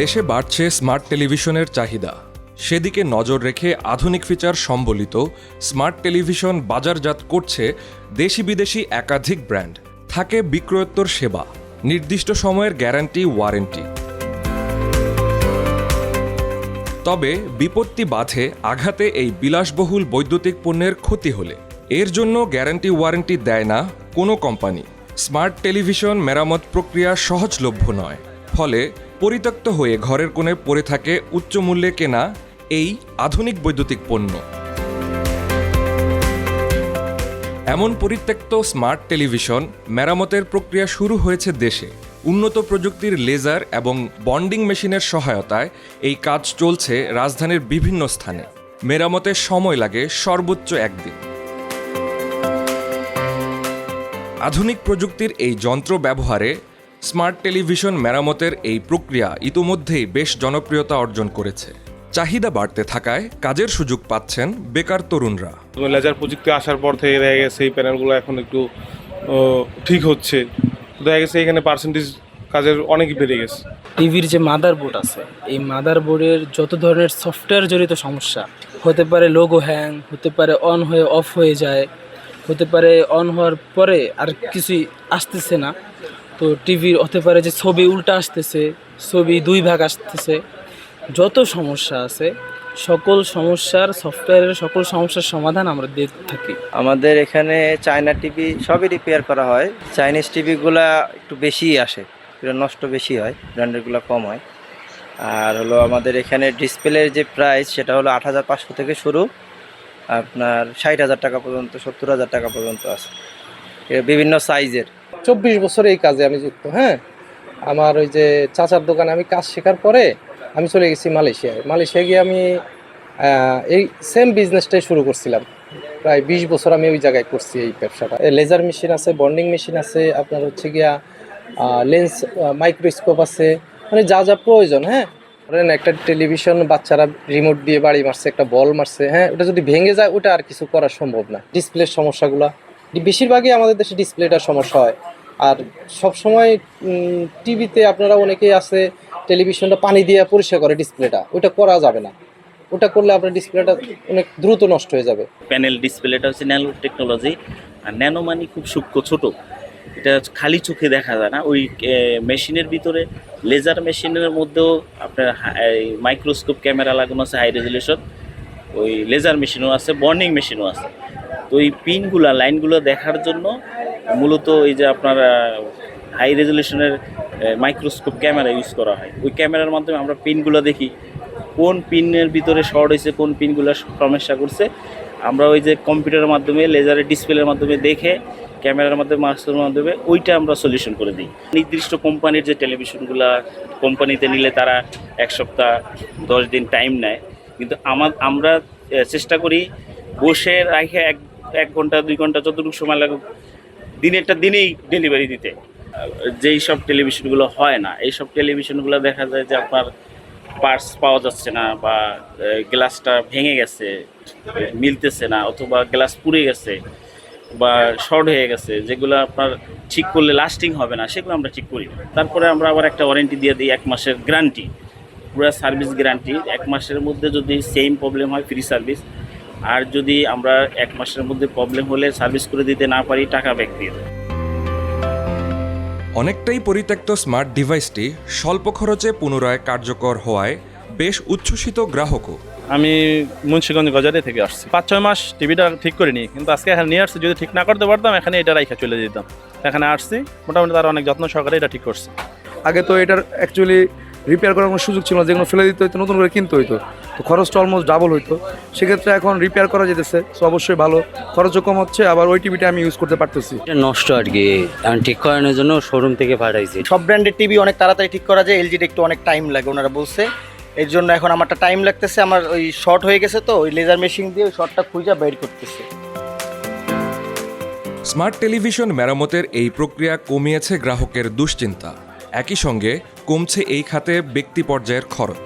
দেশে বাড়ছে স্মার্ট টেলিভিশনের চাহিদা। সেদিকে নজর রেখে আধুনিক ফিচার সম্বলিত স্মার্ট টেলিভিশন বাজারজাত করছে দেশি বিদেশি একাধিক ব্র্যান্ড। থাকে বিক্রয়োত্তর সেবা, নির্দিষ্ট সময়ের গ্যারান্টি ওয়ারেন্টি। তবে বিপত্তি বাধে আঘাতে এই বিলাসবহুল বৈদ্যুতিক পণ্যের ক্ষতি হলে। এর জন্য গ্যারান্টি ওয়ারেন্টি দেয় না কোনো কোম্পানি। স্মার্ট টেলিভিশন মেরামত প্রক্রিয়া সহজলভ্য নয়, ফলে পরিত্যক্ত হয়ে ঘরের কোণে পড়ে থাকে উচ্চ মূল্যে কেনা এই আধুনিক বৈদ্যুতিক পণ্য। এমন পরিত্যক্ত স্মার্ট টেলিভিশন মেরামতের প্রক্রিয়া শুরু হয়েছে দেশে। উন্নত প্রযুক্তির লেজার এবং বন্ডিং মেশিনের সহায়তায় এই কাজ চলছে রাজধানীর বিভিন্ন স্থানে। মেরামতের সময় লাগে সর্বোচ্চ একদিন। আধুনিক প্রযুক্তির এই যন্ত্র ব্যবহারে স্মার্ট টেলিভিশন মেরামতের এই প্রক্রিয়া ইতোমধ্যেই বেশ জনপ্রিয়তা অর্জন করেছে। চাহিদা বাড়তে থাকায় কাজের সুযোগ পাচ্ছেন বেকার তরুণরা। লেজার প্রযুক্তি আসার পর থেকে দেখা গেছে এই প্যানেলগুলো এখন একটু ঠিক হচ্ছে। দেখা গেছে এখানে পার্সেন্টেজ কাজের অনেক বেড়ে গেছে। টিভির যে মাদারবোর্ড আছে, এই মাদারবোর্ডের যত ধরনের সফটওয়্যার জড়িত সমস্যা হতে পারে, লোগো হ্যাং হতে পারে, অন হয়ে অফ হয়ে যায়, হতে পারে অন হওয়ার পরে আর কিছুই আসতেছে না। তো টিভির হতে পারে যে ছবি উল্টা আসতেছে, ছবি দুই ভাগ আসতেছে। যত সমস্যা আছে সকল সমস্যার সফটওয়্যারের সকল সমস্যার সমাধান আমরা দিয়ে থাকি। আমাদের এখানে চায়না টিভি সবই রিপেয়ার করা হয়। চাইনিজ টিভিগুলা একটু বেশিই আসে, এটা নষ্ট বেশি হয়, ব্র্যান্ডেরগুলো কম হয়। আর হলো আমাদের এখানে ডিসপ্লের যে প্রাইস সেটা হলো ৮৫০০ থেকে শুরু, আপনার ৬০,০০০ টাকা পর্যন্ত, ৭০,০০০ টাকা পর্যন্ত আছে, বিভিন্ন সাইজের। ২৪ বছর এই কাজে আমি যুক্ত। আমার ওই যে চাচার দোকানে আমি কাজ শেখার পরে আমি চলে গেছি মালয়েশিয়ায় গিয়ে আমি এই সেম বিজনেসটাই শুরু করছিলাম। প্রায় ২০ বছর আমি ওই জায়গায় করছি এই ব্যবসাটা। লেজার মেশিন আছে, বন্ডিং মেশিন আছে, আপনার হচ্ছে গিয়া লেন্স মাইক্রোস্কোপ আছে, মানে যা যা প্রয়োজন। ধরেন একটা টেলিভিশন বাচ্চারা রিমোট দিয়ে বাড়ি মারছে, একটা বল মারছে, ওটা যদি ভেঙে যায় ওটা আর কিছু করা সম্ভব না। ডিসপ্লের সমস্যাগুলো বেশিরভাগই আমাদের দেশে ডিসপ্লেটার সমস্যা হয়। আর সবসময় টিভিতে আপনারা অনেকেই আছে টেলিভিশনটা পানি দিয়ে পরিষ্কার করে ডিসপ্লেটা, ওটা করা যাবে না। ওটা করলে আপনার ডিসপ্লেটা অনেক দ্রুত নষ্ট হয়ে যাবে। প্যানেল ডিসপ্লেটা হচ্ছে ন্যানো টেকনোলজি, আর ন্যানো মানে খুব সূক্ষ্ম ছোট, এটা খালি চোখে দেখা যায় না। ওই মেশিনের ভিতরে লেজার মেশিনের মধ্যেও আপনার মাইক্রোস্কোপ ক্যামেরা লাগানো আছে, হাই রেজুলেশন। ওই লেজার মেশিনও আছে, বন্ডিং মেশিনও আছে। তো ওই পিনগুলো লাইনগুলো দেখার জন্য মূলত এই যে আপনার হাই রেজুলেশনের মাইক্রোস্কোপ ক্যামেরা ইউজ করা হয়। ওই ক্যামেরার মাধ্যমে আমরা পিনগুলো দেখি, কোন পিনের ভিতরে শর্ট হয়েছে, কোন পিনগুলো সমস্যা করছে। আমরা ওই যে কম্পিউটারের মাধ্যমে, লেজারের ডিসপ্লের মাধ্যমে দেখে, ক্যামেরার মাধ্যমে, মাস্কের মাধ্যমে ওইটা আমরা সলিউশন করে দিই। নির্দিষ্ট কোম্পানির যে টেলিভিশনগুলো কোম্পানিতে নিলে তারা ১ সপ্তাহ ১০ দিন টাইম নেয়, কিন্তু আমরা চেষ্টা করি বসে রাখে ১ ঘন্টা ২ ঘন্টা যতটুকু সময় লাগুক দিনেরটা দিনেই ডেলিভারি দিতে। যেই সব টেলিভিশনগুলো হয় না, এইসব টেলিভিশনগুলো দেখা যায় যে আপনার পার্টস পাওয়া যাচ্ছে না, বা গ্লাসটা ভেঙে গেছে, মিলতেছে না, অথবা গ্লাস পুড়ে গেছে বা শর্ট হয়ে গেছে, যেগুলো আপনার ঠিক করলে লাস্টিং হবে না, সেগুলো আমরা ঠিক করি। তারপরে আমরা আবার একটা ওয়ারেন্টি দিয়ে দিই, ১ মাসের গ্যারান্টি, পুরো সার্ভিস গ্যারান্টি। ১ মাসের মধ্যে যদি সেম প্রবলেম হয় ফ্রি সার্ভিস, আর যদি আমরা ১ মাসের মধ্যে প্রবলেম হলে সার্ভিস করে দিতে না পারি টাকা ব্যাক দিয়ে দেয়। অনেকটাই পরিত্যক্ত স্মার্ট ডিভাইসটি স্বল্প খরচে পুনরায় কার্যকর হওয়ায় বেশ উচ্ছ্বসিত গ্রাহকও। আমি মুন্সিগঞ্জ গজারে থেকে আসছি। ৫-৬ মাস টিভিটা ঠিক করিনি, কিন্তু আজকে এখানে নিয়ে আসছি। যদি ঠিক না করতে পারতাম এখানে এটা রাইখা চলে যেতাম। এখানে আসছি, মোটামুটি তারা অনেক যত্ন সহকারে এটা ঠিক করছে। আগে তো এটার অ্যাকচুয়ালি রিপেয়ার করার কোনো সুযোগ ছিল না, যেগুলো ফেলে দিতে হইতো, নতুন করে কিনতে হইতো, তো খরচটা অলমোস্ট ডাবল হইতো। সেক্ষেত্রে এখন রিপেয়ার করা যেতেছে, তো অবশ্যই ভালো, খরচও কম হচ্ছে, আবার ওই টিভিটা আমি ইউজ করতে পারতেছি। নষ্ট আর কি, আমি ঠিক করানোর জন্য শোরুম থেকে পাঠাইছি। সব ব্র্যান্ডের টিভি অনেক তাড়াতাড়ি ঠিক করা যায়, এলজিটা একটু অনেক টাইম লাগে ওনারা বলছে। এর জন্য এখন আমারটা টাইম লাগতেছে, আমার ওই শর্ট হয়ে গেছে, তো ওই লেজার মেশিন দিয়ে ওই শর্টটা খুঁজে বের করতেছে। স্মার্ট টেলিভিশন মেরামতের এই প্রক্রিয়া কমিয়েছে গ্রাহকের দুশ্চিন্তা, একই সঙ্গে কমছে এই খাতে ব্যক্তি পর্যায়ের খরচ।